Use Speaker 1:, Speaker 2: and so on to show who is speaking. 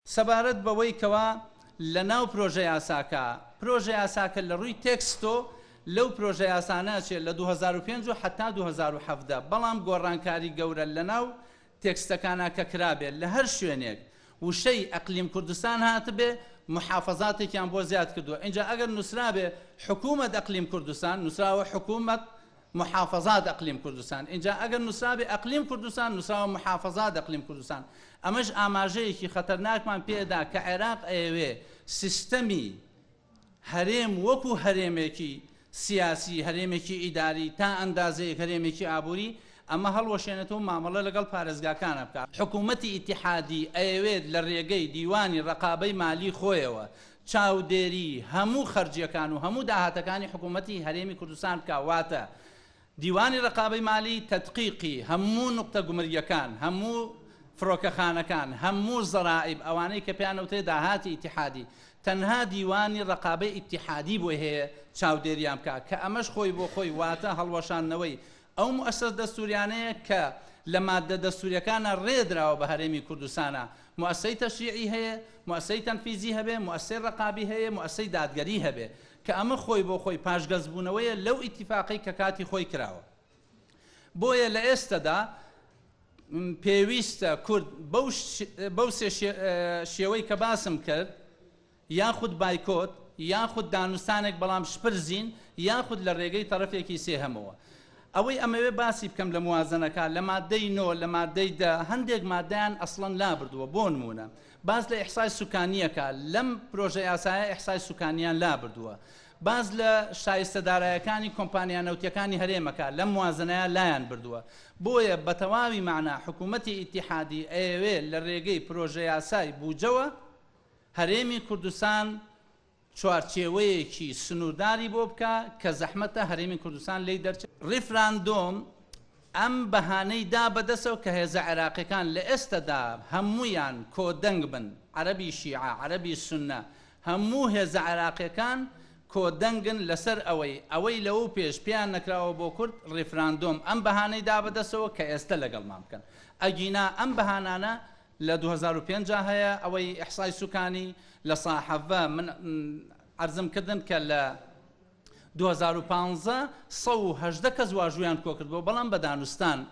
Speaker 1: سەبارەت بەوەی کەوا لە ناو پرۆژە یاساکە لە ڕووی تێکستۆ لەو پرۆژە یاسانە چێت لە 2005 و حتا 2017 بەڵام گۆڕانکاری گەورە لە ناو تێکستەکانە کە کرابێت لە هەر شوێنێک وشەی ئەقلیم کوردستان هاتبێ محافظاتێکیان بۆ زیاد کردووە. اینجا ئەگەر نووسرابێ حکوومەت ئەقلیم کوردستان نووسراوە حکوومەت محافظات ئەقلیم کوردستان، اینجا ئەگەر نووسرابێ ئەقلیم کوردستان نووسراوە محافظات ئەقلیم کوردستان. ئەمەش ئاماژەیەکی خەتەرناکمان پێدا کە عێراق ئەیەوێ سیستەمی هەرێم وەکو هەرێمێکی سیاسی هەرێمێکی ئیداری تا ئەندازەیەک هەرێمێکی ئابووری ئەمە هەڵوەشێنێتەوە مامەڵە لەگەڵ پارێزگاکانە بکات. حکوومەتی ئیتیحادی ئەیەوێت لە ڕێگەی دیوانی ڕقابەی مالی خۆیەوە چاودێری هەموو خەرجیەکان و هەموو داهاتەکانی حکوومەتی هەرێمی کوردستان بکواتە دیوانی ڕقابەی مالی تەدقیقی هەموو نقطە گومریەکان، هەموو فڕۆکەخانەکان، هەموو زەرائب ئەوانەی کە پێیانەوتێ داهاتی ئیتیحادی تەنها دیوانی ڕقابەی ئیتیحادی بۆ هەیە چاودێریان بکات کە ئەمەش خۆی بۆ خۆی واتە هەڵوەشاندنەوەی ئەو مؤسسە دەستوریانەیە کە لە مادە دەستوریەکانە ڕێدراوە بە هەرێمی کوردستانە. مؤسسەی تەشریعی هەیە، مؤسسەی تەنفیزی هەبێ، مؤسسەی ڕقابی هەیە، مؤسسەی دادگەری هەبێ کە ئەمە خۆی بۆ خۆی پاشگەزبوونەوەیە لەو ئیتیفاقی کە کاتی خۆی کراوە. بۆیە لە ئێستادا پێویستە کورد بەو سێ شێوەی کە باسم کرد یاخود بایکۆت یاخود دانوستانێک بەڵام شپرزین یاخود لە ڕێگەی تەرەفێکی سێهەمەوە. ئەوەی ئەمەوێ باسی بکەم لە موازنەکە لە مادەی 9 لە مادەی 10 هەندێک مادەیان ئەسڵەن لابردووە بۆ نمونە باز لە ئیحسای سوکانیەکە لەم پرۆژە یاسایە ئیحسای سوکانیان لابردووە، باز لە شایستەدارایەکانی کۆمپانیا نەوتیەکانی هەرێمەکە لەم موازنەیە لایەن بردووە. بۆیە بە تەواوی معنا حکوومەتی ئیتیحادی ئەیەوێ لە ڕێگەی پرۆژە یاسای بوجەوە هەرێمی کوردستان چوارچێوەیەکی سنوورداری بۆ بکە کە زەحمەتە هەرێمی کوردستان لی دەرچێت. ڕیفراندۆم ئەم بەهانەی دا بەدەسەوە کە هێزە عێراقیەکان لە ئێستادا هەموویان کۆدەنگ بن، عەرەبی شیعە، عەرەبی سوننە، هەموو هێزە عێراقیەکان کۆدەنگن لەسەر ئەوەی لەوە پێش پێیان نەکراوە بۆ کورد ڕیفراندۆم ئەم بەهانەی دا بەدەسەوە کە ئێستا لەگەڵمان بکەن. ئەگینا ئەم بەهانانە لە 2005 هەیە ئەوەی ئیحسای سوکانی لە ساحەڤە من عەرزم کردن کە لە 2015 118 کەس واژوویان کۆ کردبووە بەڵام بە دانوستان